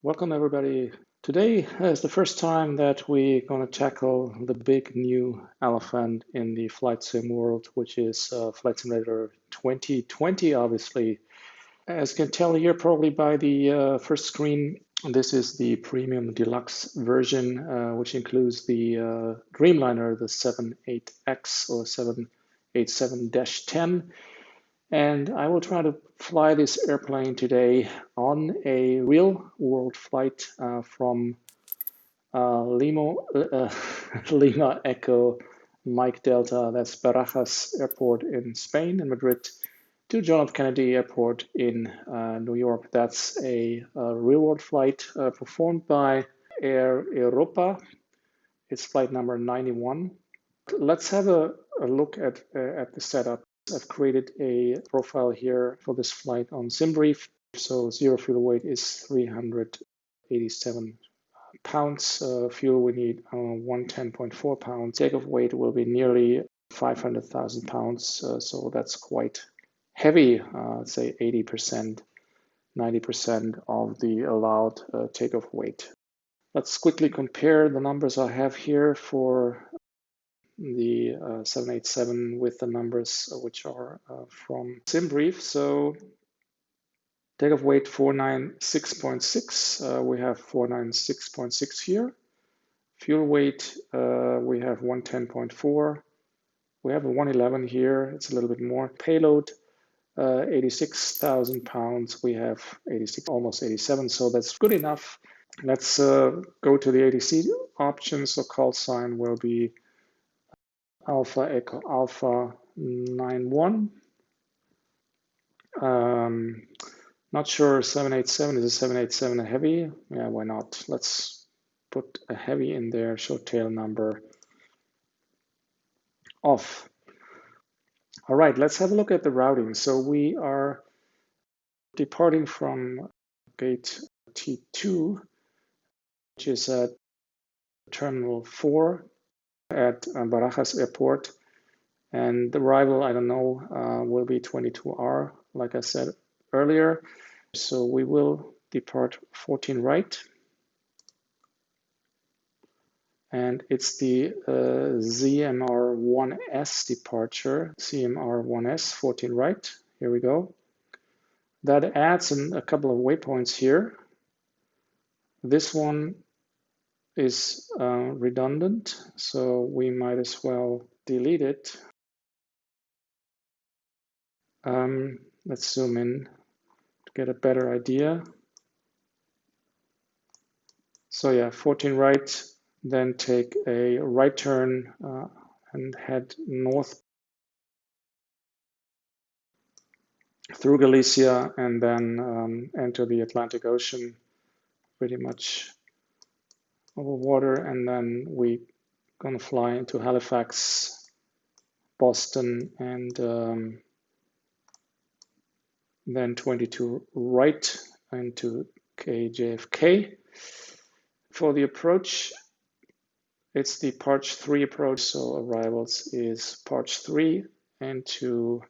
Welcome everybody. Today is the first time that we're going to tackle the big new elephant in the flight sim world, which is Flight Simulator 2020, obviously. As you can tell here probably by the first screen, this is the premium deluxe version, which includes the Dreamliner, the 78X or 787-10. And I will try to fly this airplane today on a real world flight from Lima Echo Mike Delta, that's Barajas Airport in Spain, in Madrid, to John F. Kennedy Airport in New York. That's a real world flight performed by Air Europa. It's flight number 91. Let's have a look at the setup. I've created a profile here for this flight on SimBrief. So zero fuel weight is 387 pounds. Fuel we need 110.4 pounds. Takeoff weight will be nearly 500,000 pounds. So that's quite heavy, say 80%, 90% of the allowed takeoff weight. Let's quickly compare the numbers I have here for the 787 with the numbers which are from SimBrief. So takeoff weight 496.6. We have 496.6 here. Fuel weight we have 110.4. We have a 111 here. It's a little bit more. Payload 86,000 pounds. We have 86, almost 87. So that's good enough. Let's go to the ATC options. So call sign will be Alpha Echo Alpha 91. Not sure 787 is a 787 a heavy. Yeah, why not? Let's put a heavy in there. Show tail number off. All right, let's have a look at the routing. So we are departing from gate T2, which is at Terminal 4 at Barajas Airport. And the arrival, I don't know, will be 22R, like I said earlier. So we will depart 14 right. And it's the ZMR1S departure, CMR1S, 14 right. Here we go. That adds a couple of waypoints here. This one is redundant, so we might as well delete it. Let's zoom in to get a better idea. So yeah, 14 right, then take a right turn and head north through Galicia and then enter the Atlantic Ocean pretty much over water, and then we're gonna fly into Halifax, Boston, and then 22 right into JFK. For the approach, it's the Parch 3 approach, so arrivals is Parch 3 into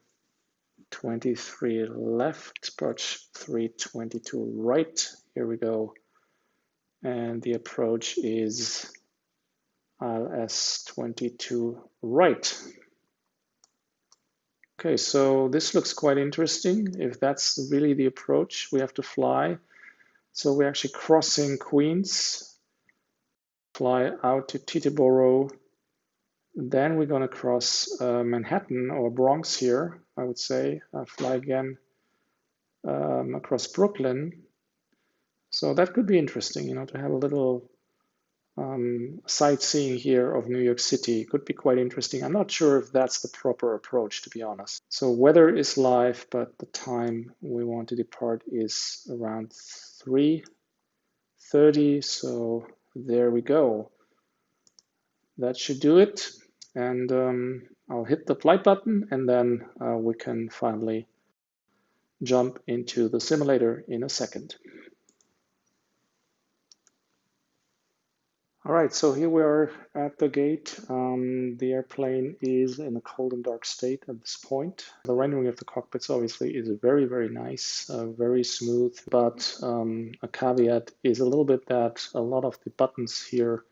23 left, Parch 3, 22 right. Here we go. And the approach is ILS 22 right. Okay, so this looks quite interesting. If that's really the approach we have to fly. So we're actually crossing Queens, fly out to Teterboro. Then we're gonna cross Manhattan or Bronx here, I would say. Fly again across Brooklyn. So that could be interesting, to have a little sightseeing here of New York City. Could be quite interesting. I'm not sure if that's the proper approach, to be honest. So weather is live, but the time we want to depart is around 3:30. So there we go. That should do it. And I'll hit the flight button, and then we can finally jump into the simulator in a second. All right, so here we are at the gate. The airplane is in a cold and dark state at this point. The rendering of the cockpits obviously is very, very nice, very smooth, but a caveat is a little bit that a lot of the buttons here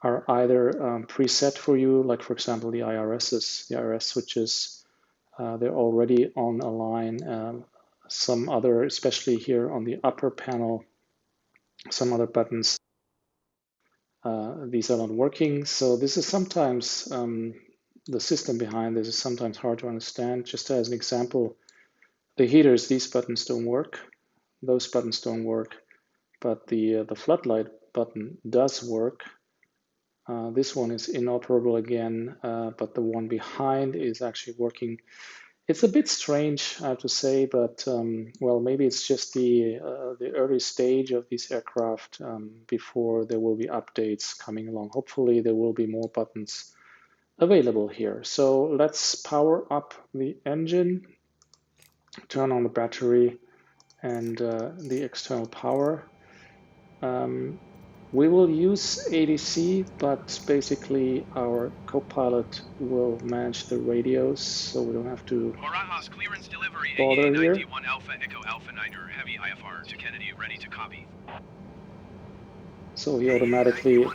are either preset for you, like for example the IRS switches, they're already on a line. Some other, especially here on the upper panel, some other buttons, these are not working. So this is sometimes, the system behind this is sometimes hard to understand. Just as an example, the heaters, these buttons don't work. Those buttons don't work, but the floodlight button does work. This one is inoperable again, but the one behind is actually working. It's a bit strange, I have to say, but well, maybe it's just the early stage of these aircraft before there will be updates coming along. Hopefully, there will be more buttons available here. So let's power up the engine, turn on the battery and the external power. We will use ADC, but basically our co-pilot will manage the radios, so we don't have to Barajas clearance delivery bother here. 91 Alpha Echo Alpha Niner Heavy IFR to Kennedy, ready to copy. So he automatically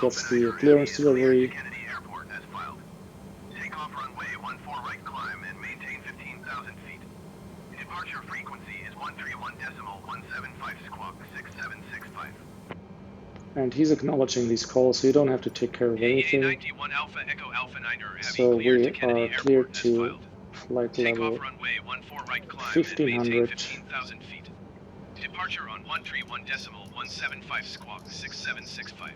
gets the clearance delivery. Takeoff runway 14 right climb and maintain 15,000 feet. Departure frequency is 131.175 squawk 6765. And he's acknowledging these calls, so you don't have to take care of anything. 91 Alpha Echo Alpha Niner Heavy So cleared we to Kennedy are cleared Airport to flight level Takeoff runway 14 right climb 1500. 15,000 feet. Departure on 131.175 squawk 6765.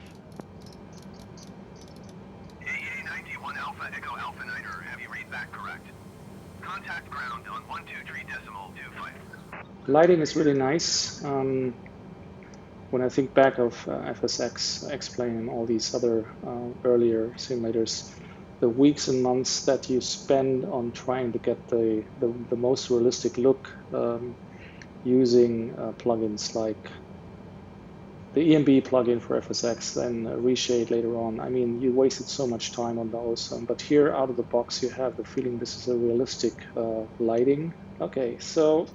AA 91 Alpha Echo Alpha Niner, have you read back correct? Contact ground on 123.25. Lighting is really nice. When I think back of FSX, X-Plane, and all these other earlier simulators, the weeks and months that you spend on trying to get the most realistic look using plugins like the EMB plugin for FSX and Reshade later on. I mean, you wasted so much time on those. But here, out of the box, you have the feeling this is a realistic lighting. Okay, so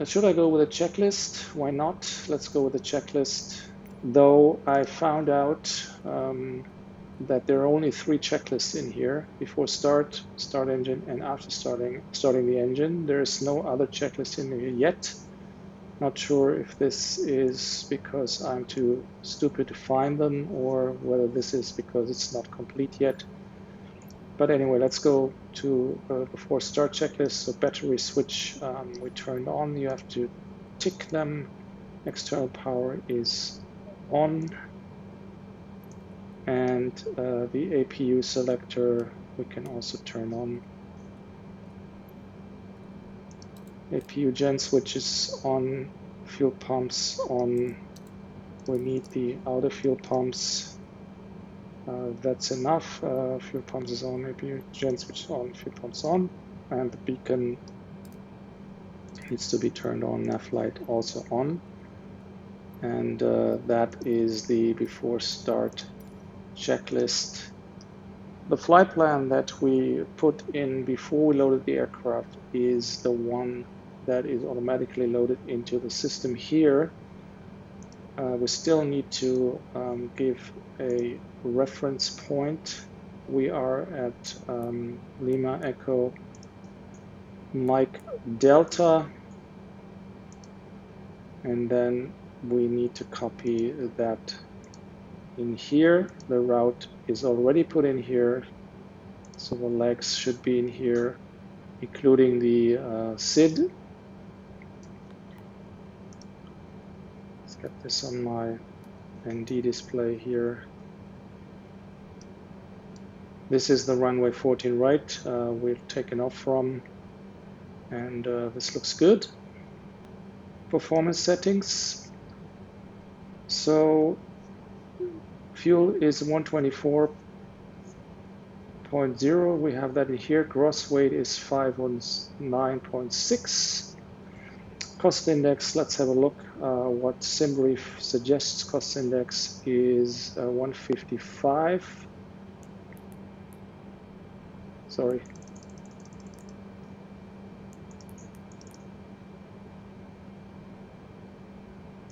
should I go with a checklist? Why not? Let's go with a checklist. Though I found out that there are only 3 checklists in here: before start engine, and after starting the engine. There is no other checklist in here yet. Not sure if this is because I'm too stupid to find them or whether this is because it's not complete yet. But anyway, let's go to before start checklist. So battery switch we turned on. You have to tick them. External power is on. And the APU selector we can also turn on. APU gen switch is on, fuel pumps on. We need the outer fuel pumps. That's enough. Fuel pumps is on, APU gen switch on, fuel pumps on, and the beacon needs to be turned on. Nav light also on, and that is the before start checklist. The flight plan that we put in before we loaded the aircraft is the one that is automatically loaded into the system here. We still need to give a reference point. We are at Lima Echo Mike Delta, and then we need to copy that in here. The route is already put in here, so the legs should be in here, including the SID. Let's get this on my ND display here. This is the runway 14 right we've taken off from, and this looks good. Performance settings. So fuel is 124.0. We have that in here. Gross weight is 519.6. Cost index, let's have a look. What SimBrief suggests cost index is 155. Sorry.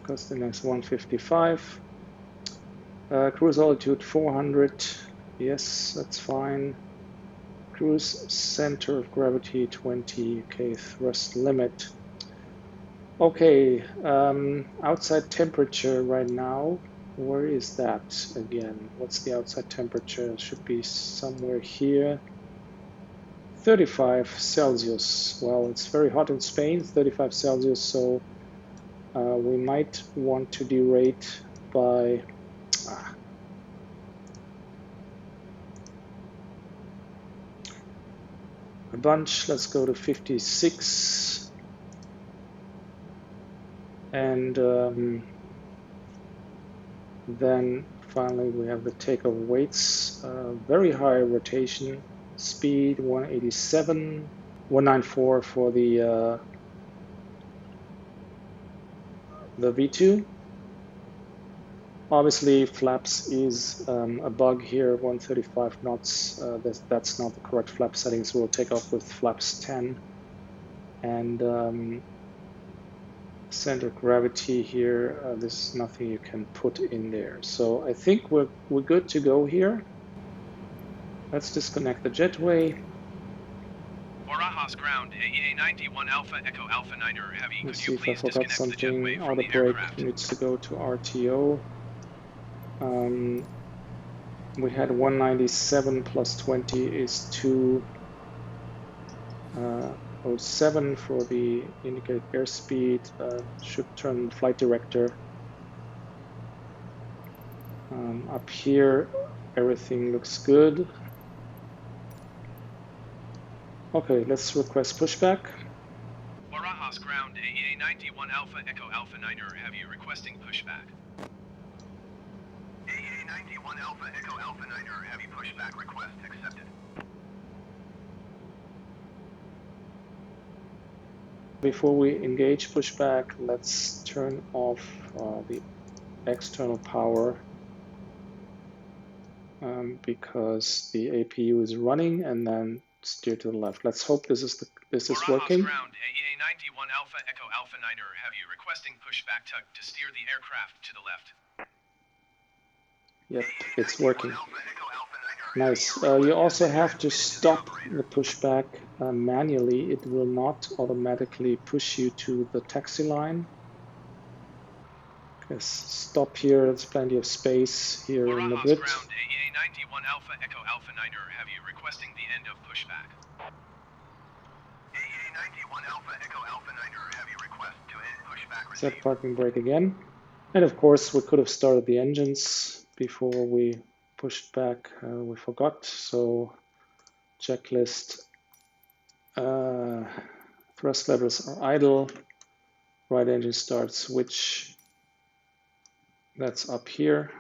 Cost index 155. Cruise altitude 400. Yes, that's fine. Cruise center of gravity 20K thrust limit. Okay, outside temperature right now. Where is that again? What's the outside temperature? It should be somewhere here. 35 Celsius. Well, it's very hot in Spain, 35 Celsius, so we might want to derate by a bunch. Let's go to 56. And then finally we have the takeoff weights. Very high rotation speed, 187, 194 for the V2. Obviously, flaps is a bug here, 135 knots. That's not the correct flap settings. We'll take off with flaps 10. And center of gravity here, there's nothing you can put in there. So I think we're good to go here. Let's disconnect the jetway. Barajas ground, AEA 91 Alpha Echo Alpha Niner Heavy. Let's Could see you if I please forgot disconnect the jetway something. from Auto the brake aircraft? needs to go to RTO. We had 197 plus 20 is 207 for the indicated airspeed. Should turn the flight director. Up here, everything looks good. Okay, let's request pushback. Barajas ground, AEA 91 Alpha Echo Alpha Niner Heavy requesting pushback. AEA 91 Alpha Echo Alpha Niner Heavy pushback request accepted. Before we engage pushback, let's turn off the external power because the APU is running, and then steer to the left. Let's hope this is working. Ground, AEA 91 Alpha Echo Alpha Niner Heavy requesting pushback tug to steer the aircraft to the left. Yep, it's working. Nice. You also have to stop the pushback manually. It will not automatically push you to the taxi line. Okay, stop here. There's plenty of space here in Madrid. Ground, AEA 91 Alpha Echo Alpha Niner Heavy requesting the end of pushback. AEA 91 Alpha Echo Alpha Niner Heavy request to end pushback. Set parking brake again. And of course, we could have started the engines before we pushed back. We forgot. So checklist. Thrust levels are idle. Right engine start switch. That's up here.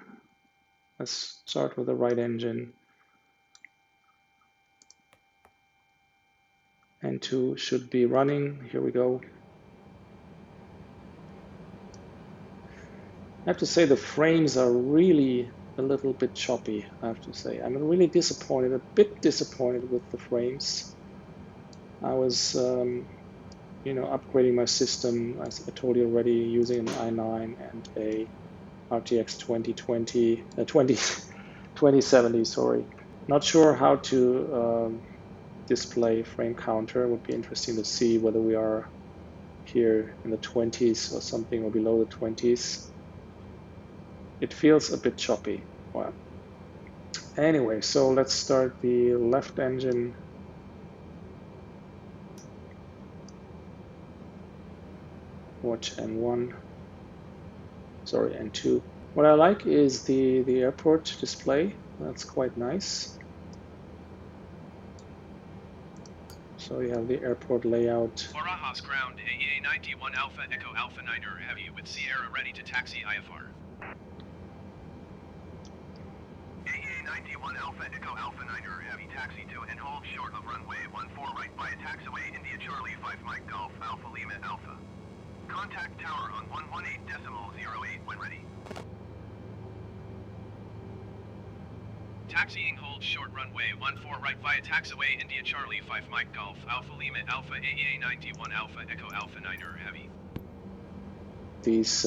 Let's start with the right engine. N2 should be running. Here we go. I have to say the frames are really a little bit choppy, I have to say. I'm really disappointed, a bit disappointed with the frames. I was, upgrading my system, as I told you already, using an i9 and a RTX 2070, sorry. Not sure how to display frame counter. It would be interesting to see whether we are here in the 20s or something, or below the 20s. It feels a bit choppy. Well, anyway, so let's start the left engine. Watch N1. Sorry, N2. What I like is the airport display. That's quite nice. So you have the airport layout. Barajas ground, AEA 91 Alpha Echo Alpha Niner Heavy with Sierra ready to taxi IFR. AEA 91 Alpha Echo Alpha Niner Heavy taxi to and hold short of runway 14 right by a taxiway India Charlie 5 Mike Golf Alpha Lima Alpha. Contact tower on 118.08 when ready. Taxiing hold short runway 14 right via taxiway India Charlie 5 Mike Golf Alpha Lima Alpha AEA 91 Alpha Echo Alpha Niner Heavy. These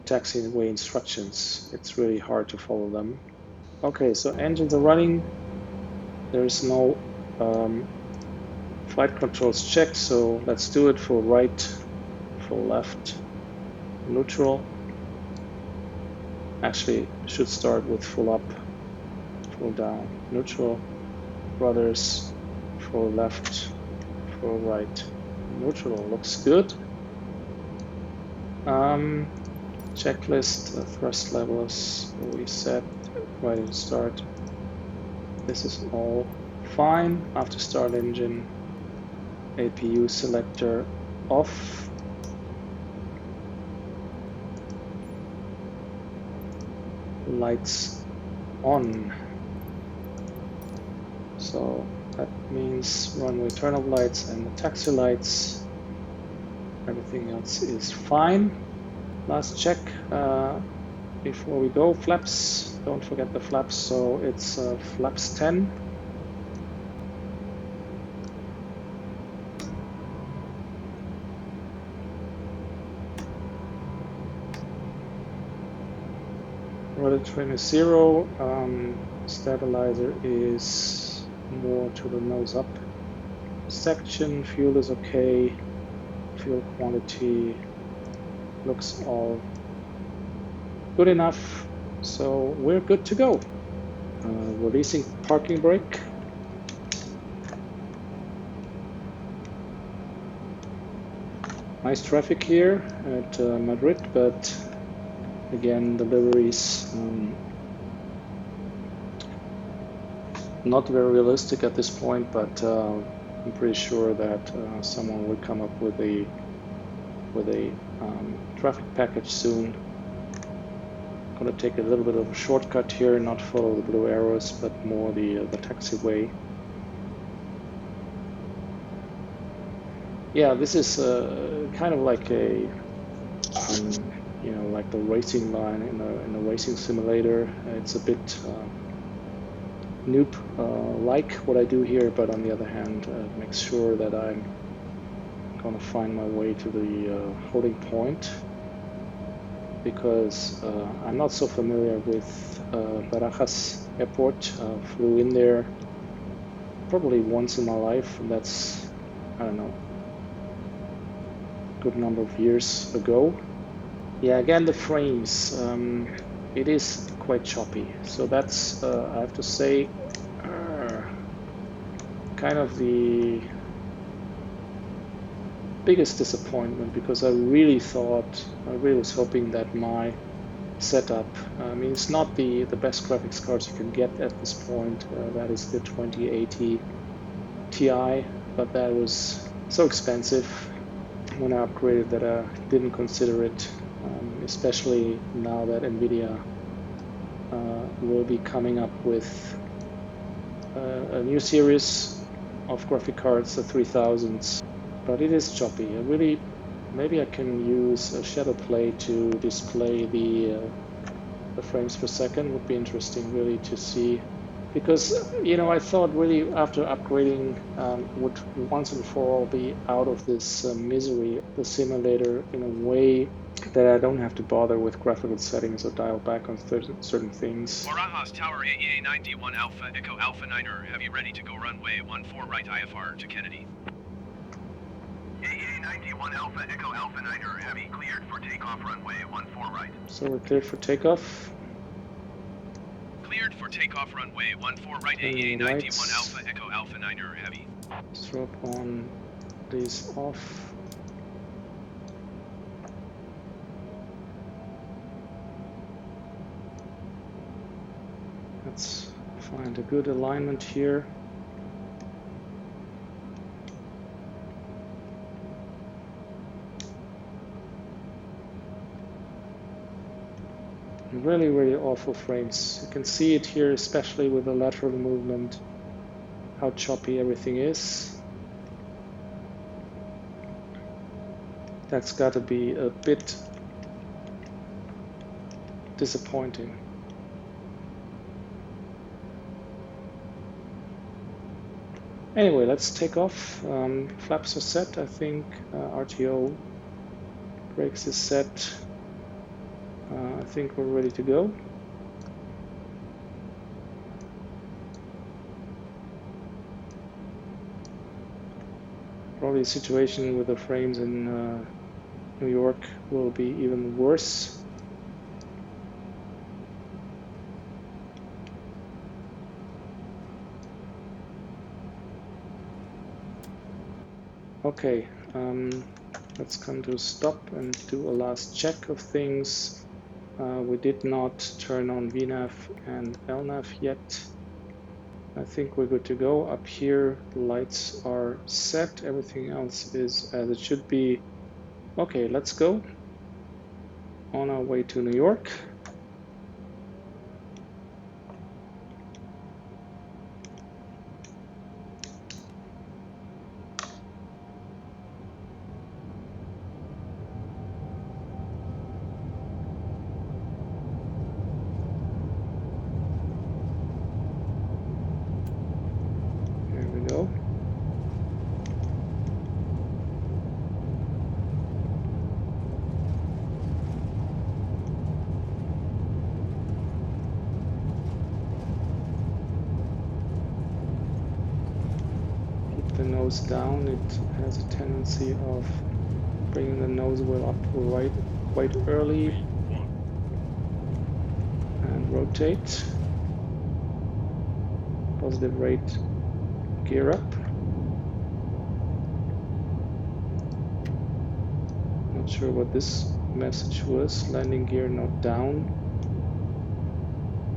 taxiway instructions, it's really hard to follow them. Okay, so engines are running. There's no flight controls checked, so let's do it. Full right, full left, neutral. Actually, should start with full up, full down, neutral, rudders, full left, full right, neutral. Looks good. Checklist, thrust levels, we set, ready to start. This is all fine. After start engine, APU selector off. Lights on. So that means runway turn-off lights and the taxi lights. Everything else is fine. Last check before we go. Flaps, don't forget the flaps. So it's flaps 10. Rudder trim is 0. Stabilizer is more to the nose up section. Fuel is okay. Fuel quantity looks all good enough, so we're good to go. Releasing parking brake. Nice traffic here at Madrid, but again the liveries not very realistic at this point, but I'm pretty sure that someone will come up with a traffic package soon. I'm going to take a little bit of a shortcut here, not follow the blue arrows, but more the taxiway. Yeah, this is kind of like a you know, like the racing line in a racing simulator. It's a bit noob-like what I do here, but on the other hand, it makes sure that I'm going to find my way to the holding point, because I'm not so familiar with Barajas airport. Flew in there probably once in my life, and that's, I don't know, a good number of years ago. Yeah, again, the frames, it is quite choppy. So that's, I have to say, kind of the biggest disappointment, because I really was hoping that my setup, I mean, it's not the best graphics cards you can get at this point. That is the 2080 Ti, but that was so expensive when I upgraded that I didn't consider it. Especially now that NVIDIA will be coming up with a new series of graphic cards, the 3000s, but it is choppy. Maybe I can use a shadow play to display the frames per second. Would be interesting really to see, because you know, I thought really after upgrading would once and for all be out of this misery, the simulator, in a way that I don't have to bother with graphical settings or dial back on certain things. Barajas Tower AEA 91 Alpha Echo Alpha Niner Heavy ready to go runway 14 right IFR to Kennedy. AEA 91 Alpha Echo Alpha Niner Heavy cleared for takeoff runway 14 right. So we're cleared for takeoff. Cleared for takeoff runway 14 right AEA 91 Alpha Echo Alpha Niner Heavy. Strobe on, these off. Let's find a good alignment here. Really, really awful frames. You can see it here, especially with the lateral movement, how choppy everything is. That's got to be a bit disappointing. Anyway, let's take off. Flaps are set, I think. RTO brakes is set. I think we're ready to go. Probably the situation with the frames in New York will be even worse. Okay, let's come to a stop and do a last check of things. We did not turn on VNAV and LNAV yet. I think we're good to go. Up here, lights are set. Everything else is as it should be. Okay, let's go. On our way to New York. There we go. The nose down, it has a tendency of bringing the nose wheel up quite early, and rotate. Positive rate, gear up. Not sure what this message was. Landing gear not down.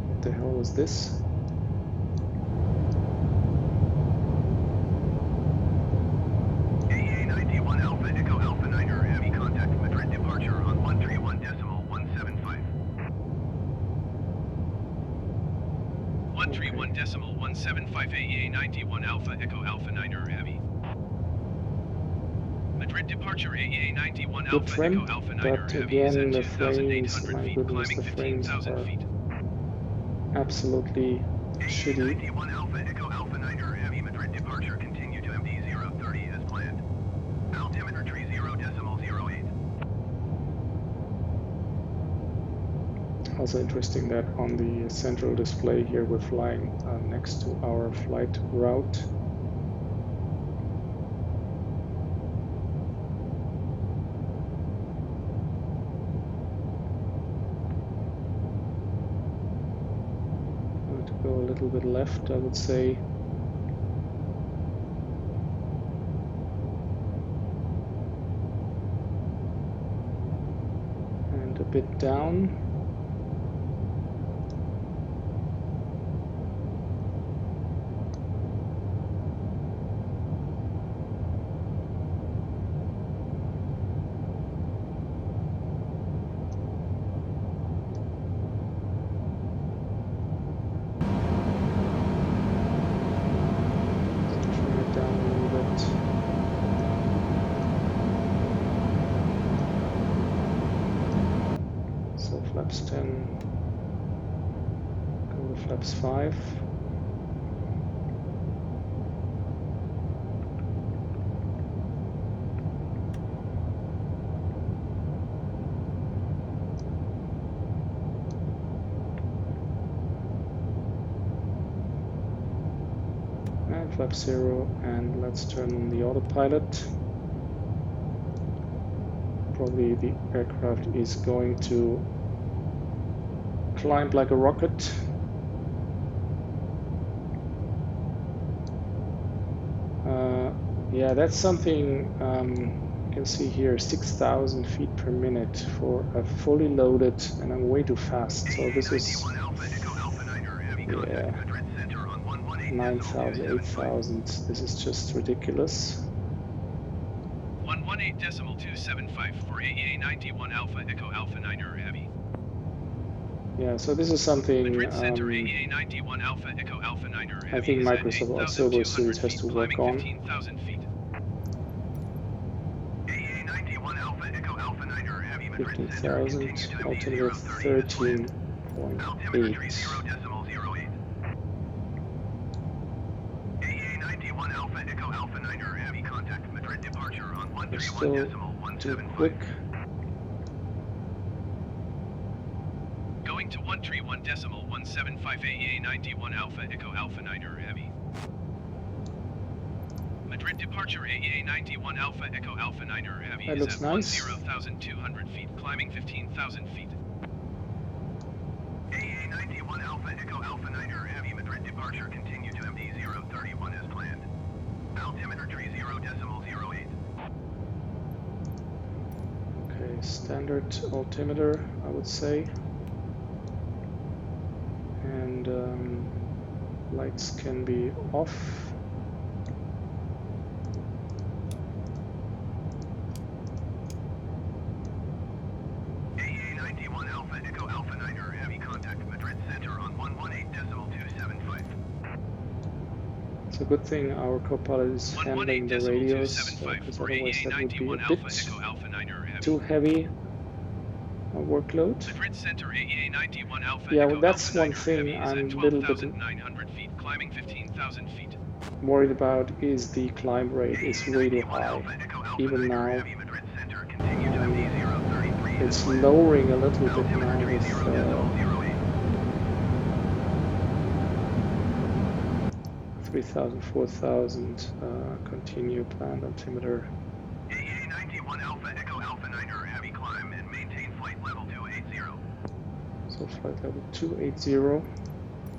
What the hell was this? Alpha Echo Alpha 9 heavy contact Madrid departure on 131.175. 131.175 AEA 91 Alpha Echo Alpha 9 heavy. Madrid departure AEA 91 Good Alpha trim, Echo Alpha 9 but heavy is again at the frames, 2,800 my feet, goodness, climbing the frames 15,000 are feet. absolutely shitty. 91 Alpha Echo Alpha 9 heavy Madrid departure continue to MD 030 as planned. Altimeter 30.08. Also interesting that on the central display here we're flying next to our flight route. To go a little bit left, I would say. And a bit down. Flaps 10, go to flaps 5. And flap 0, and let's turn on the autopilot. Probably the aircraft is going to climb like a rocket. Yeah, that's something you can see here, 6,000 feet per minute for a fully loaded, and I'm way too fast. So this is, yeah, 9,000, 8,000. This is just ridiculous. 118.275 for AEA 91 Alpha Echo Alpha 9 heavy. Yeah, so this is something Madrid Center AEA 91 Alpha Echo Alpha 9 heavy. I think Microsoft Silver Series has to work on. 15,000 feet. AEA 91 Alpha 15,000, altimeter 13.8. Altimeter 30.08. AEA 91 Alpha Echo Alpha 9er heavy contact Madrid departure on We're still too quick. Going to 131.175 AEA 91 Alpha Echo Alpha 9er heavy. Madrid departure AEA 91 Alpha Echo Alpha 9er heavy That is looks at nice. 10,200 feet, climbing 15,000 feet. AEA 91 Alpha Echo Alpha 9er heavy Madrid departure continue to MD 031 as planned. Altimeter 30.08. Okay, standard altimeter, I would say. And lights can be off. AEA 91 Alpha Echo Alpha 9er heavy contact Madrid center on 118.275. It's a good thing our co-pilot is handling the radios, because otherwise that would be a bit too heavy a workload. Madrid center AEA 91 Alpha Yeah, Echo well, that's Alpha one 9er thing heavy is I'm at a little bit 12,900 feet, climbing 15,000 feet. worried about is the climb rate is way too high. Even now, it's lowering a little bit now with 3,000, 4,000, continue planned altimeter. AEA 91 Alpha Echo Alpha 9er heavy climb and maintain flight level 280. So flight level 280.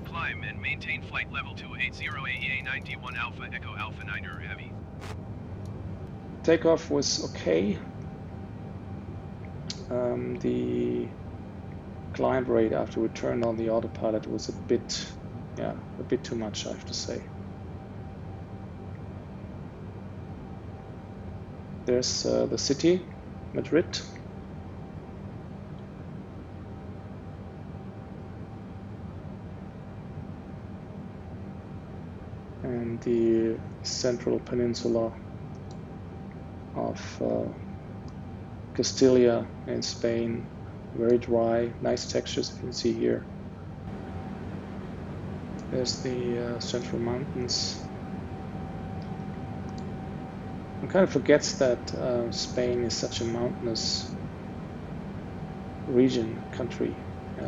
Climb and maintain flight level 280 AEA 91 Alpha Echo Alpha 9er heavy. Takeoff was okay. The climb rate after we turned on the autopilot was a bit too much, I have to say. There's the city, Madrid. And the central peninsula of Castilla in Spain, very dry, nice textures you can see here. There's the central mountains. One kind of forgets that Spain is such a mountainous region, country.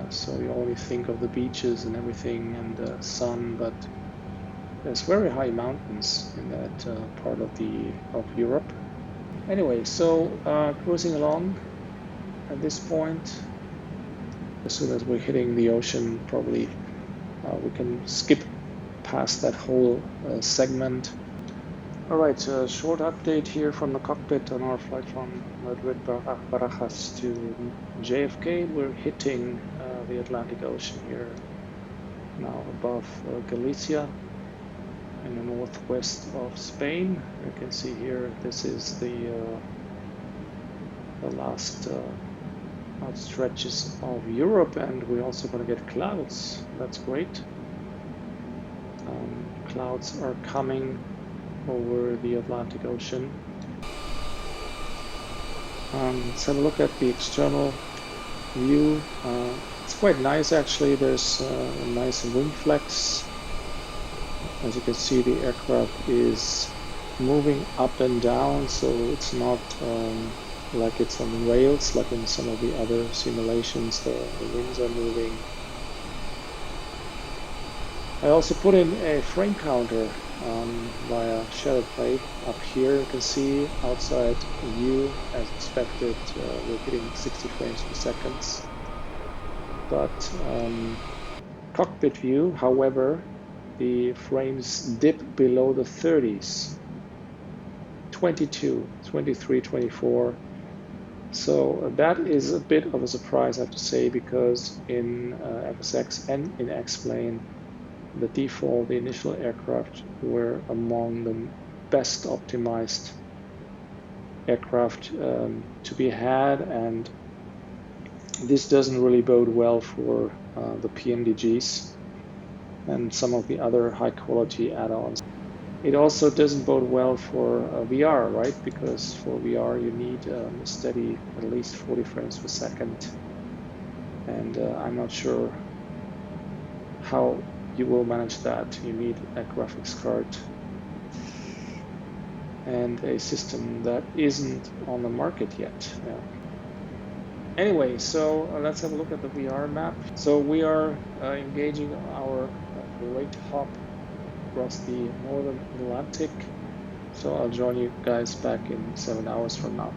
So you only think of the beaches and everything and the sun, but there's very high mountains in that part of Europe. Anyway, so cruising along at this point. As soon as we're hitting the ocean, probably we can skip past that whole segment. All right, short update here from the cockpit on our flight from Madrid Barajas to JFK. We're hitting the Atlantic Ocean here now above Galicia in the northwest of Spain. You can see here this is the last outstretches of Europe, and we're also going to get clouds. That's great. Clouds are coming over the Atlantic Ocean. Let's have a look at the external view. It's quite nice actually. There's a nice wing flex. As you can see, the aircraft is moving up and down, so it's not like it's on rails like in some of the other simulations. The wings are moving. I also put in a frame counter via shadow play up here. You can see outside view, as expected, we're hitting 60 frames per second. But cockpit view, however, the frames dip below the 30s, 22, 23, 24. So that is a bit of a surprise, I have to say, because in FSX and in X-Plane, the default, the initial aircraft were among the best optimized aircraft to be had, and this doesn't really bode well for the PMDGs and some of the other high quality add-ons. It also doesn't bode well for VR, right? Because for VR you need a steady at least 40 frames per second. And I'm not sure how you will manage that. You need a graphics card and a system that isn't on the market yet. Yeah. Anyway, so let's have a look at the VR map. So we are engaging our great hop across the northern Atlantic. So I'll join you guys back in 7 hours from now.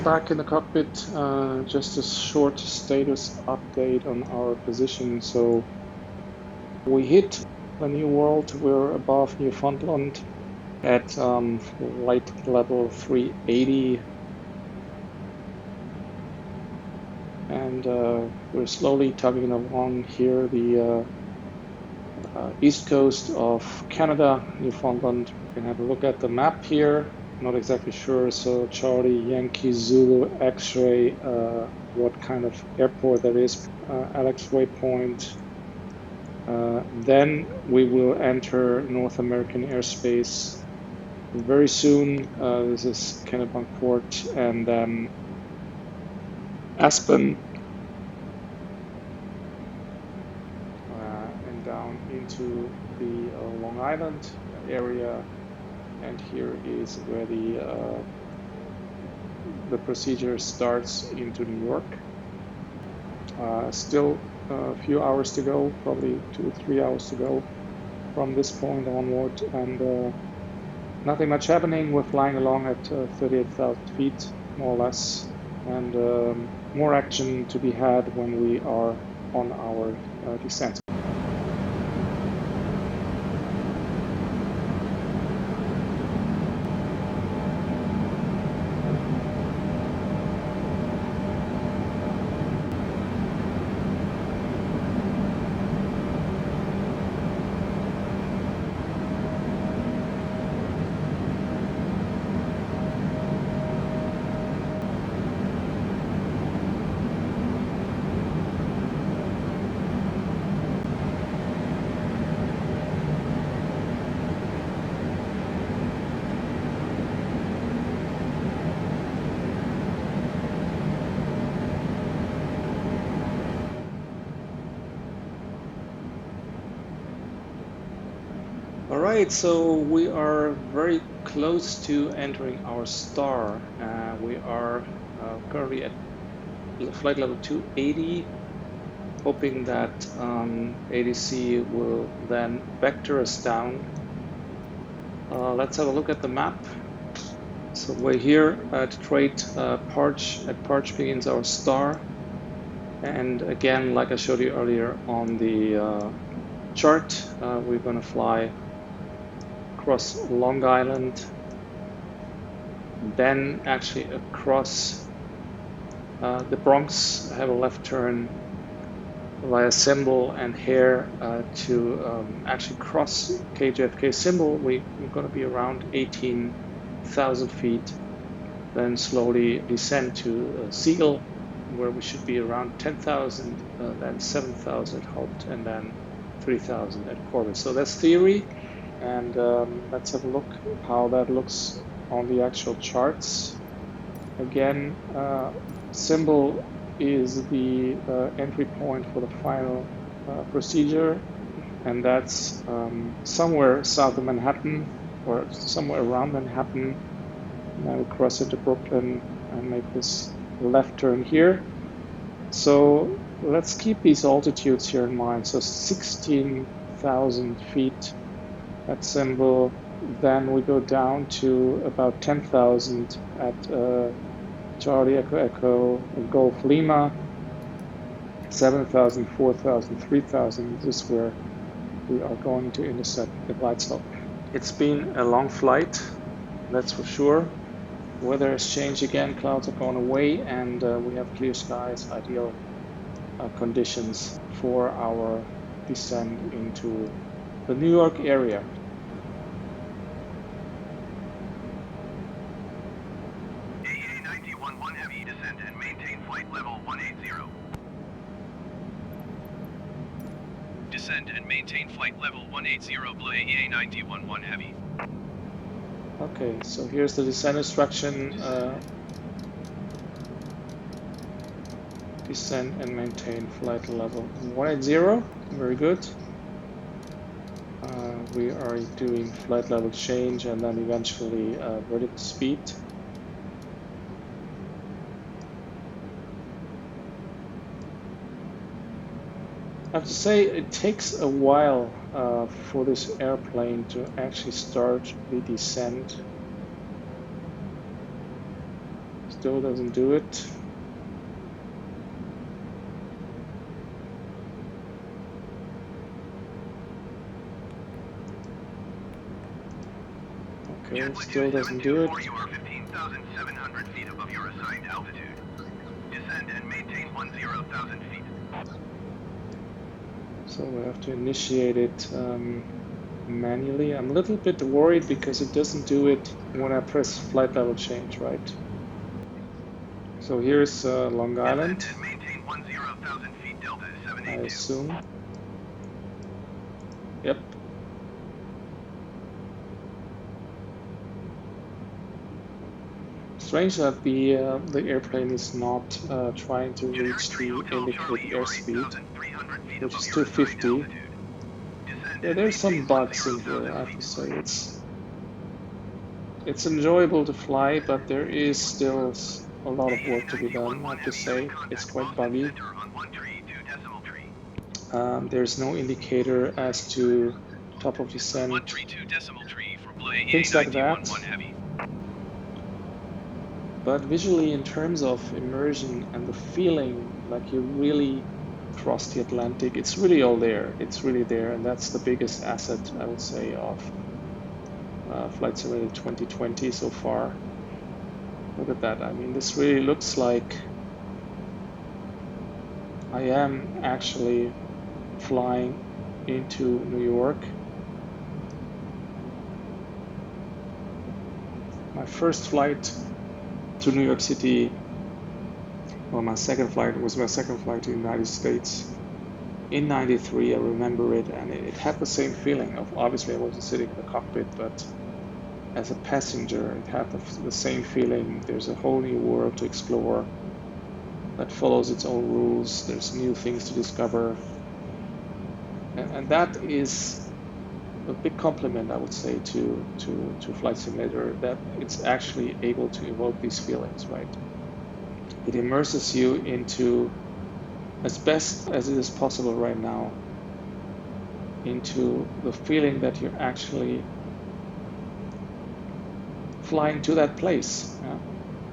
Back in the cockpit, just a short status update on our position. So we hit the New World. We're above Newfoundland at flight level 380, and we're slowly tugging along here the east coast of Canada, Newfoundland. You can have a look at the map here. Not exactly sure. So Charlie, Yankee, Zulu, X-ray, what kind of airport that is. Alex waypoint. Then we will enter North American airspace very soon. This is Kennebunkport, and then Aspen, and down into the Long Island area. And here is where the procedure starts into New York. Still a few hours to go, probably 2 or 3 hours to go from this point onward, and nothing much happening. We're flying along at 38,000 feet, more or less, and more action to be had when we are on our descent. All right, so we are very close to entering our star. We are currently at flight level 280, hoping that ADC will then vector us down. Let's have a look at the map. So we're here at Detroit Parch. At Parch begins our star. And again, like I showed you earlier on the chart, we're going to fly across Long Island, then actually across the Bronx, have a left turn via Symbol and Hare to actually cross KJFK Symbol. We're going to be around 18,000 feet, then slowly descend to Siegel, where we should be around 10,000, then 7,000 at Haupt, and then 3,000 at Corbett. So that's theory. And let's have a look how that looks on the actual charts. Again, Symbol is the entry point for the final procedure, and that's somewhere south of Manhattan or somewhere around Manhattan. Now we cross into Brooklyn and make this left turn here. So let's keep these altitudes here in mind. So 16,000 feet at Symbol, then we go down to about 10,000 at Charlie Echo Echo Golf Lima, 7,000, 4,000, 3,000. This is where we are going to intercept the glide slope. It's been a long flight, that's for sure. Weather has changed again, clouds have gone away, and we have clear skies, ideal conditions for our descent into the New York area. AA-91 Heavy, descend and maintain flight level 180. Descend and maintain flight level 180 below AA-91 Heavy. Okay, so here's the descent instruction. Descend and maintain flight level 180. Very good. We are doing flight level change and then eventually vertical speed. I have to say it takes a while for this airplane to actually start the descent. Still doesn't do it. Okay, still doesn't do it. You are 15,700 feet above your assigned altitude. Descend and maintain 10,000 feet. So we have to initiate it manually. I'm a little bit worried because it doesn't do it when I press flight level change, right? So here's Long Island, Descend and maintain 10,000 feet, Delta I 782. assume. Yep. Strange that the airplane is not trying to reach the indicated airspeed, which is 250. Yeah, there's some bugs in here, I have to say. It's enjoyable to fly, but there is still a lot of work to be done, I have to say. It's quite buggy. There's no indicator as to top of descent, things like that. But visually, in terms of immersion and the feeling like you really cross the Atlantic, it's really all there. It's really there, and that's the biggest asset, I would say, of Flight Simulator 2020 so far. Look at that. I mean, this really looks like I am actually flying into New York. My first flight to New York City, well, my second flight was my second flight to the United States in '93. I remember it, and it had the same feeling of, obviously I wasn't sitting in the cockpit, but as a passenger it had the same feeling. There's a whole new world to explore that follows its own rules. There's new things to discover, and that is a big compliment, I would say, to Flight Simulator, that it's actually able to evoke these feelings, right? It immerses you into, as best as it is possible right now, into the feeling that you're actually flying to that place. Yeah?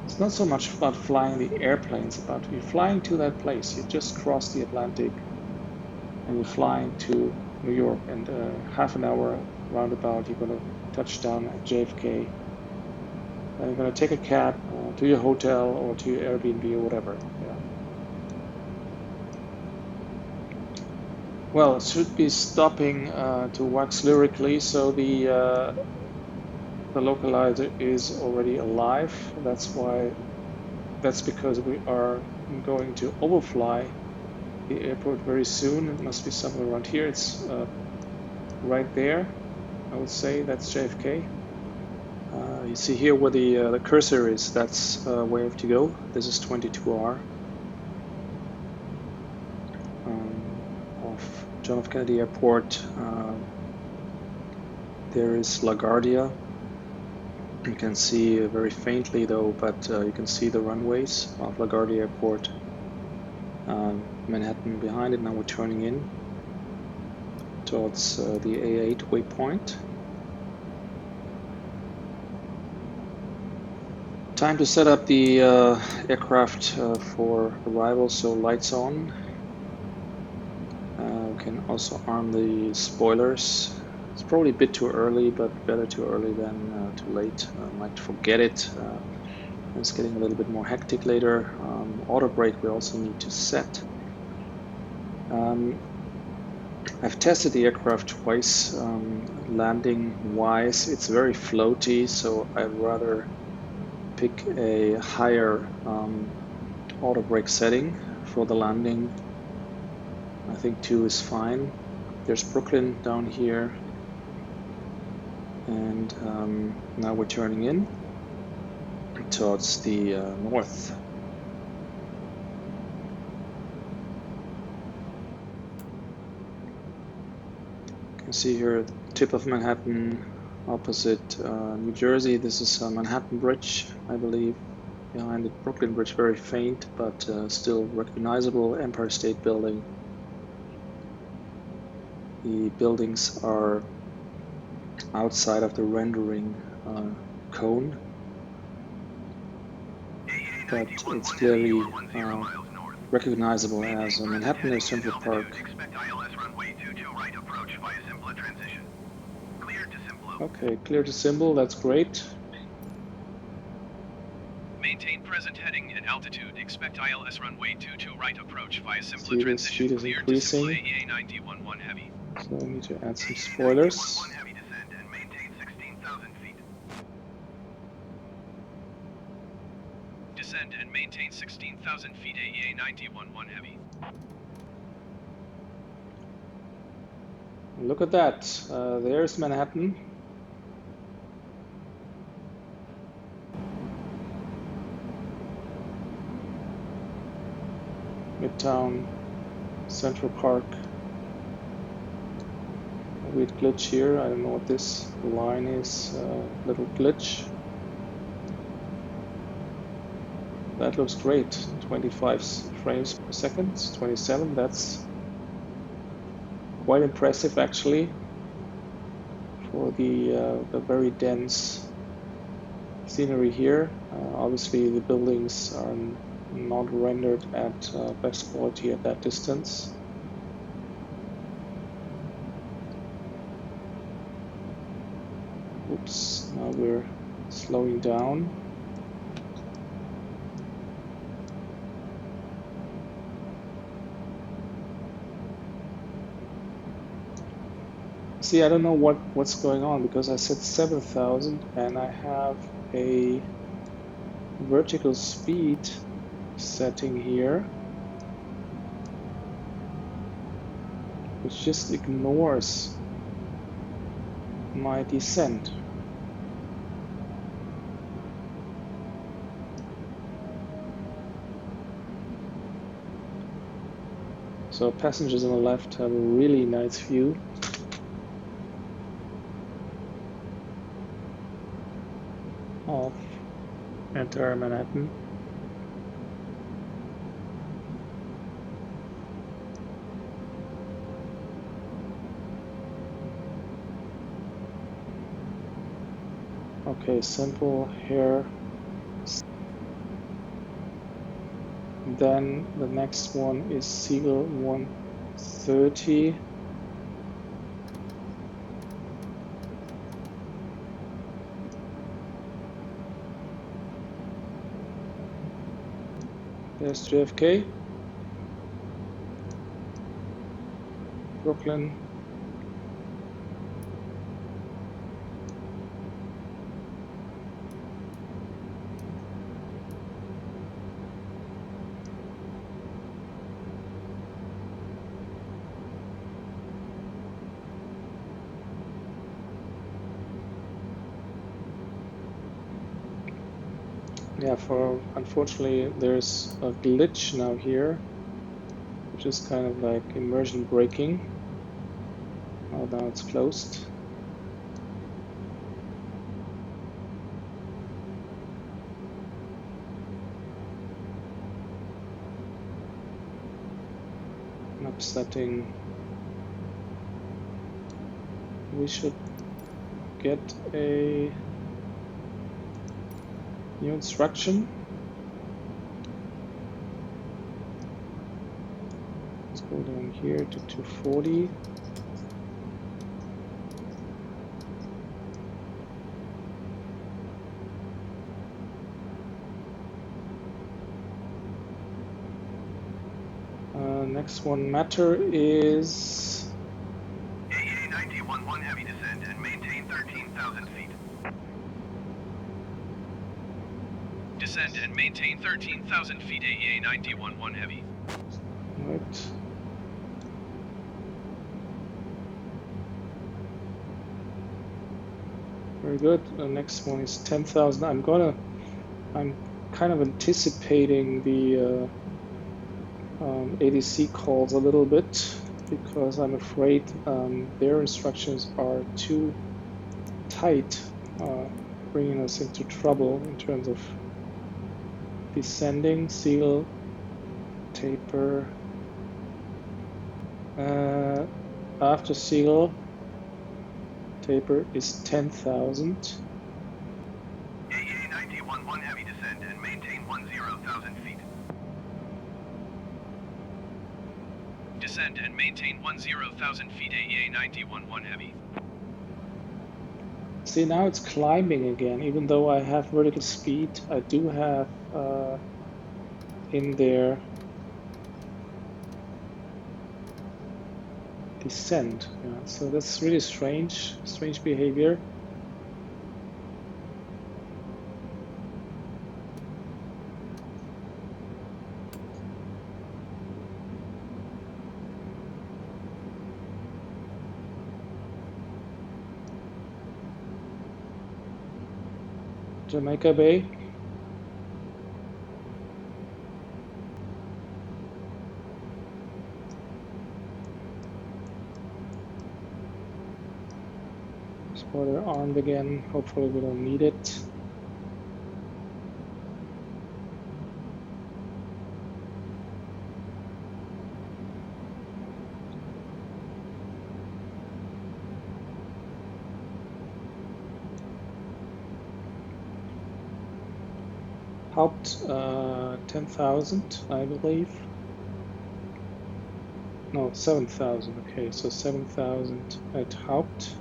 It's not so much about flying the airplane, it's about you flying to that place. You just crossed the Atlantic and you're flying to New York, and half an hour roundabout you're going to touch down at JFK, and you're going to take a cab to your hotel or to your Airbnb or whatever. Yeah. Well, it should be stopping to wax lyrically, so the localizer is already alive. That's because we are going to overfly the airport very soon. It must be somewhere around here. It's right there, I would say. That's JFK. You see here where the cursor is, that's where we have to go. This is 22R of John F. Kennedy Airport. There is LaGuardia. You can see very faintly though, but you can see the runways of LaGuardia Airport. Manhattan behind it. Now we're turning in towards the A8 waypoint. Time to set up the aircraft for arrival, so lights on. We can also arm the spoilers It's probably a bit too early, but better too early than too late. I might forget it. It's getting a little bit more hectic later. Auto brake we also need to set. I've tested the aircraft twice. Landing wise, it's very floaty, so I'd rather pick a higher auto brake setting for the landing. I think 2 is fine. There's Brooklyn down here. And now we're turning in towards the north. You can see here tip of Manhattan, opposite New Jersey. This is Manhattan Bridge, I believe. Behind it, Brooklyn Bridge, very faint, but still recognizable. Empire State Building. The buildings are outside of the rendering cone, but it's clearly recognizable as Manhattan or Central Park. Okay, clear to symbol, that's great. Maintain present heading and altitude. Expect ILS runway 22 right approach via Simpler See, the transition. speed is Cleared increasing. to AEA 9D11 heavy. So I need to add some spoilers. Descend and maintain 16,000 feet AEA 9D11 heavy. Look at that. There's Manhattan. Midtown, Central Park. A weird glitch here. I don't know what this line is. Little glitch. That looks great. 25 frames per second. 27. That's quite impressive, actually, for the very dense scenery here. Obviously, the buildings are not rendered at best quality at that distance. Oops, now we're slowing down. See, I don't know what's going on because I said 7,000 and I have a vertical speed setting here which just ignores my descent. So passengers on the left have a really nice view. Of entire Manhattan. Okay, simple here. Then the next one is Siegel 130. There's JFK, Brooklyn, yeah, unfortunately there's a glitch now here, which is kind of like immersion braking. Oh, now it's closed. Map setting. We should get a new instruction. Let's go down here to 240. Next one, matter is AEA 9011 heavy descend and maintain 13,000 feet. Descend and maintain 13,000 feet AEA 9011 heavy. right. Very good. The next one is 10,000. I'm kind of anticipating the ADC calls a little bit because I'm afraid their instructions are too tight, bringing us into trouble in terms of descending, seal, taper. After seal, taper is 10,000. AEA 9011 heavy descend and maintain 10,000 feet. Descend and maintain 10,000 feet AEA 9011 heavy. See, now it's climbing again. Even though I have vertical speed, I do have in there descent. Yeah, so that's really strange behavior. Jamaica Bay. Spoiler armed again. Hopefully we don't need it. Haupt 10,000, I believe. No, 7,000. Okay, so 7,000 at Haupt.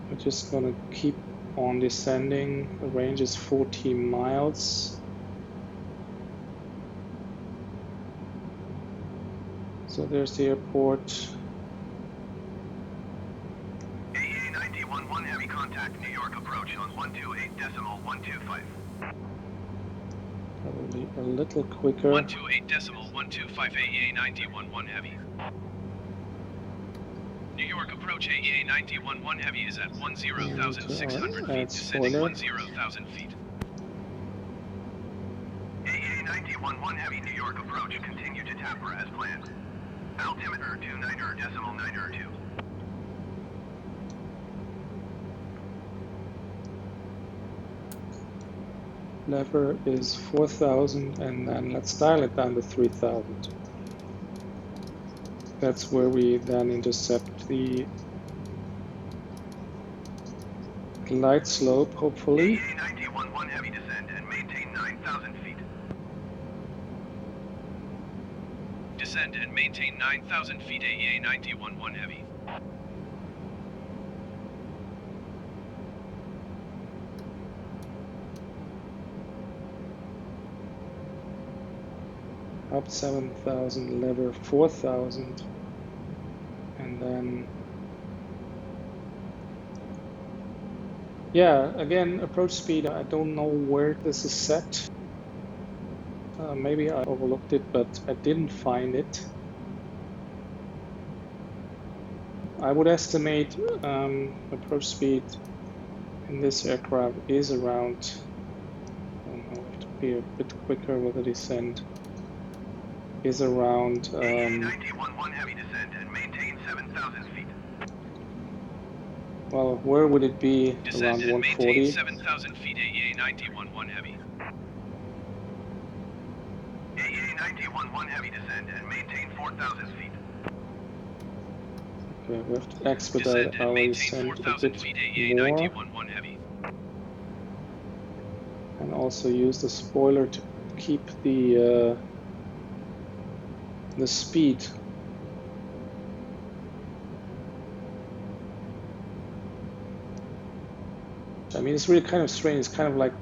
We're just gonna keep on descending. The range is 40 miles. So there's the airport. AEA 9011 heavy contact New York approach on 128.125. Probably a little quicker. 128.125 AEA 9011 heavy. New York approach AEA 9011 heavy is at 10,600 feet, descending 10,000 feet. AEA 9011 heavy New York approach, continue to taper as planned. Altimeter 29.92. Lever is 4,000, and then let's dial it down to 3,000. That's where we then intercept the glide slope, hopefully. AEA 9011 heavy descend and maintain 9,000 feet. Descend and maintain 9,000 feet AEA 9011 heavy. Up 7,000, lever 4,000, and then yeah, again, approach speed, I don't know where this is set. Maybe I overlooked it, but I didn't find it. I would estimate approach speed in this aircraft is around, I don't know, I have to be a bit quicker with the descent, is around 9011 heavy descend and maintain 7,000 feet. well, where would it be? Descend Around and 140? maintain 7,000 feet AEA 9011 heavy. AEA 9011 heavy descend and maintain 4,000 feet. Okay, we have to expedite Descend our and maintain descent a 4,000 bit feet AEA more, 9011 heavy. and also use the spoiler to keep the speed. I mean, it's really kind of strange. It's kind of like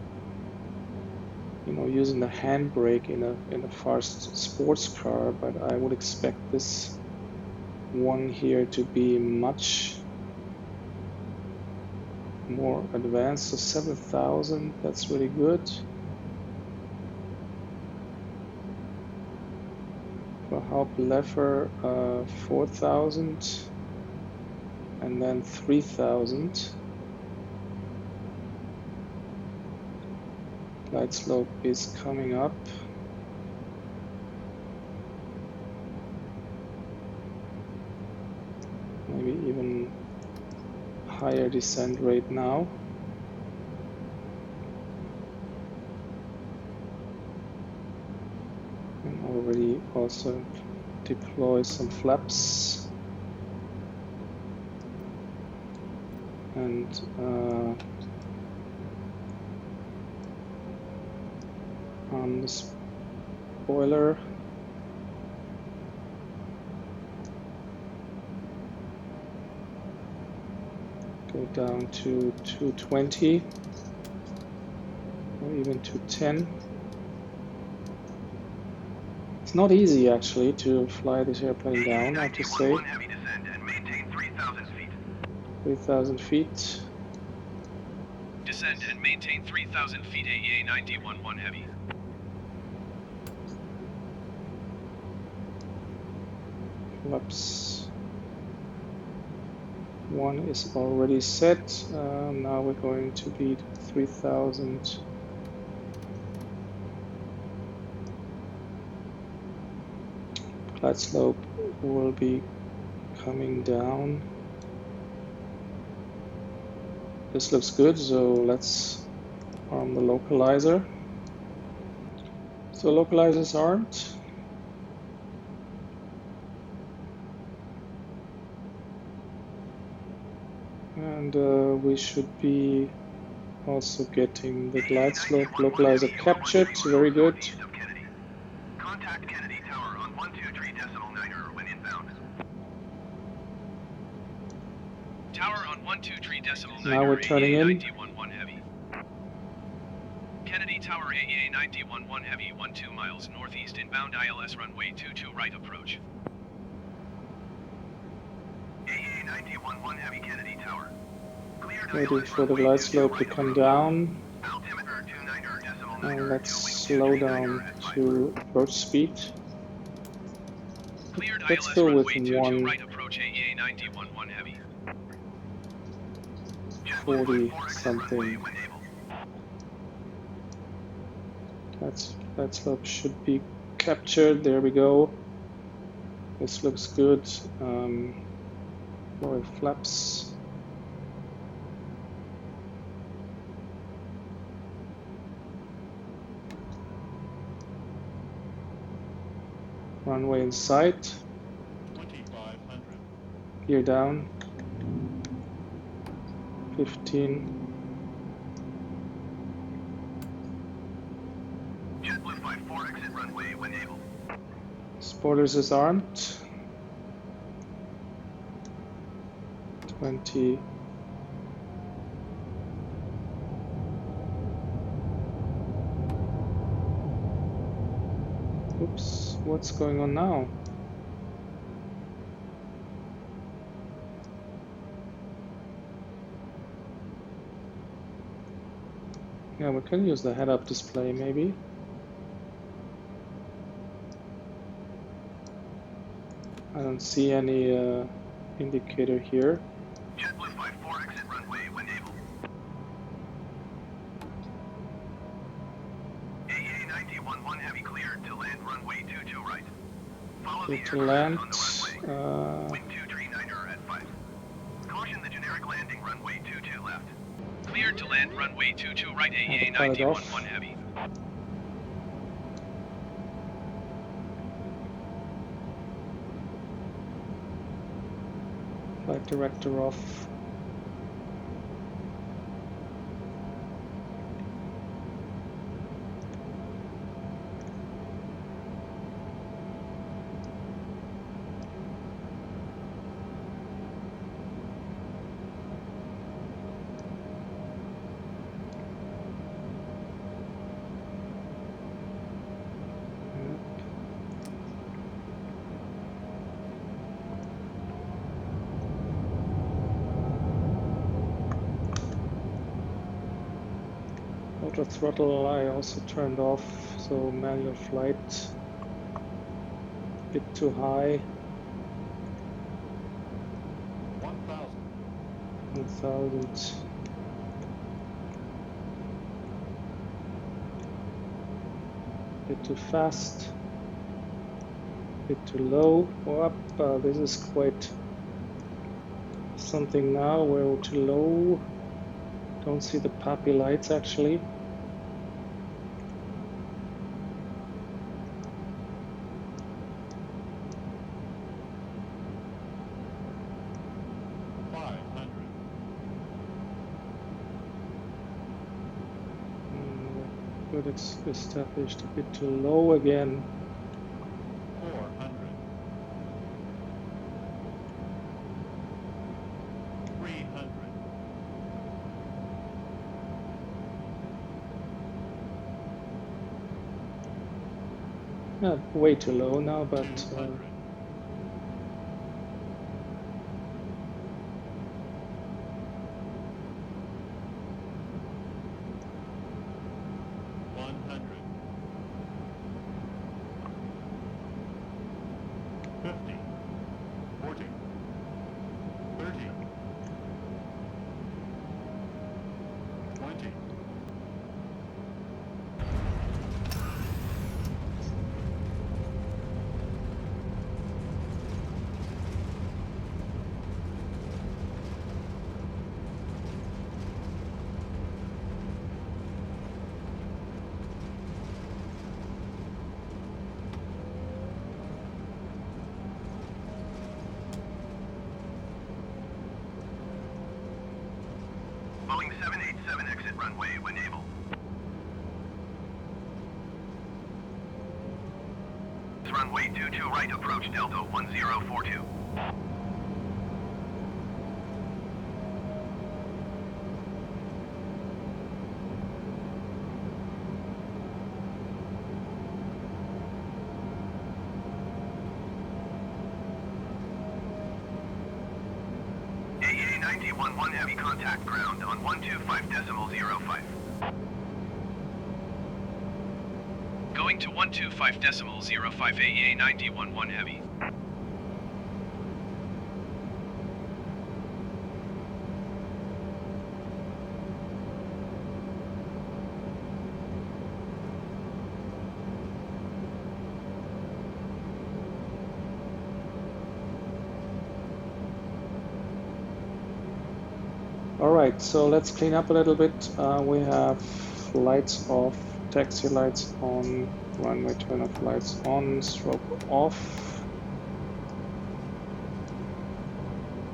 using the handbrake in a fast sports car, but I would expect this one here to be much more advanced. So 7,000, that's really good. For Hauptlever, 4,000, and then 3,000. Glide slope is coming up. Maybe even higher descent rate now. And already also deploy some flaps. And on the spoiler, go down to 220 or even 210. It's not easy actually to fly this airplane down, I have to say. 3,000 feet. Descend and maintain 3,000 feet AEA 91-1 heavy. Flaps 1 is already set. Now we're going to be 3,000. Glide slope will be coming down. This looks good, so let's arm the localizer. So localizer's armed. And we should be also getting the glide slope localizer captured. Very good. Contact Kennedy Tower on 123.9 when inbound. Tower on 123.9. Now we're turning in. 91-1 heavy. Kennedy Tower AEA 91-1 heavy, 12 miles northeast inbound ILS runway 22 right approach. AEA 91-1 heavy Kennedy Tower. Waiting for the glide slope to come down. And let's slow down to approach speed. Let's go with 140 something. Glide slope should be captured. There we go. This looks good. More flaps. Runway in sight. 2,500. Gear down. 15. JetBlue 54 exit runway when able. Spoilers is armed. 20. Oops, what's going on now? Yeah, we can use the head-up display maybe. I don't see any indicator here. JetBlue 54 exit runway when able. AEA 91-1 heavy cleared to land runway 22 right. Follow the To land. on the runway. Wind 239er at 5. Caution the generic landing runway 22 left. Cleared to land runway 22 right AEA Pilot off. 91-1 heavy. Flight director off. Auto throttle I also turned off, so manual flight a bit too high. 1,000. Bit too fast. Bit too low. Oh, up. This is quite something now. We're too low. Don't see the puppy lights actually. Good established, a bit too low again. 400. 300. Yeah, way too low now, but 50, 40, 30, 20. Boeing 787 exit runway when able. Runway 22 right, approach Delta 1042. AEA 91-1 heavy contact ground on 125.05. Going to 125.05 AEA 91-1 heavy. all right, so let's clean up a little bit. We have lights off, taxi lights on, runway turn-off lights on, strobe off,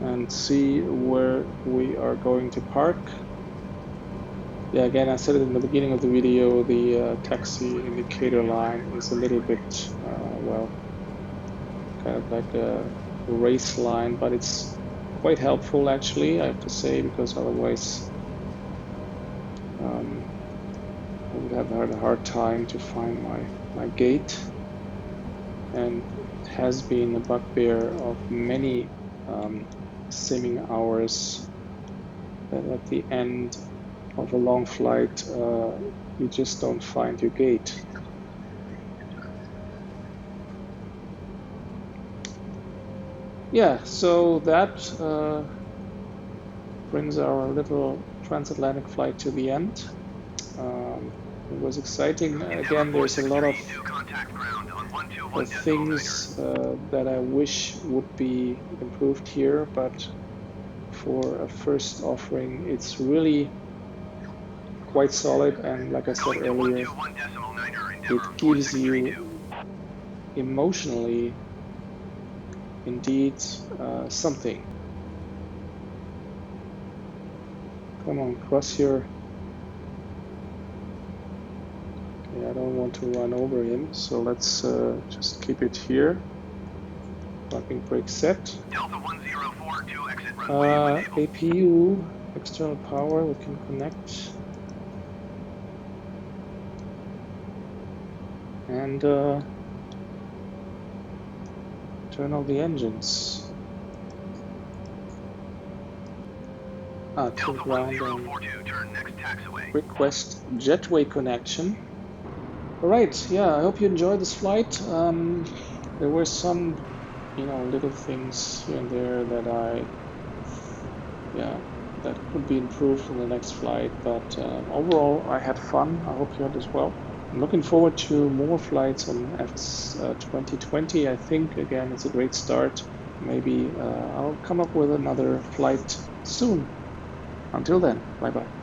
and see where we are going to park. Yeah, again, I said it in the beginning of the video, the taxi indicator line is a little bit, well, kind of like a race line, but it's quite helpful actually, I have to say, because otherwise I would have had a hard time to find my gate, and it has been a bugbear of many simming hours that at the end of a long flight you just don't find your gate. Yeah, so that brings our little transatlantic flight to the end. It was exciting. Again, there's a lot of things that I wish would be improved here, but for a first offering, it's really quite solid, and like I said earlier, it gives you emotionally indeed something. Come on, cross here. Okay, I don't want to run over him, so let's just keep it here. Parking brake set. APU, external power, we can connect. And turn on the engines. to Delta ground 1042, turn next taxiway. request jetway connection. All right, yeah, I hope you enjoyed this flight. There were some, little things here and there that could be improved in the next flight, but overall I had fun. I hope you had as well. I'm looking forward to more flights on EFTS 2020. I think, again, it's a great start. Maybe I'll come up with another flight soon. Until then, bye-bye.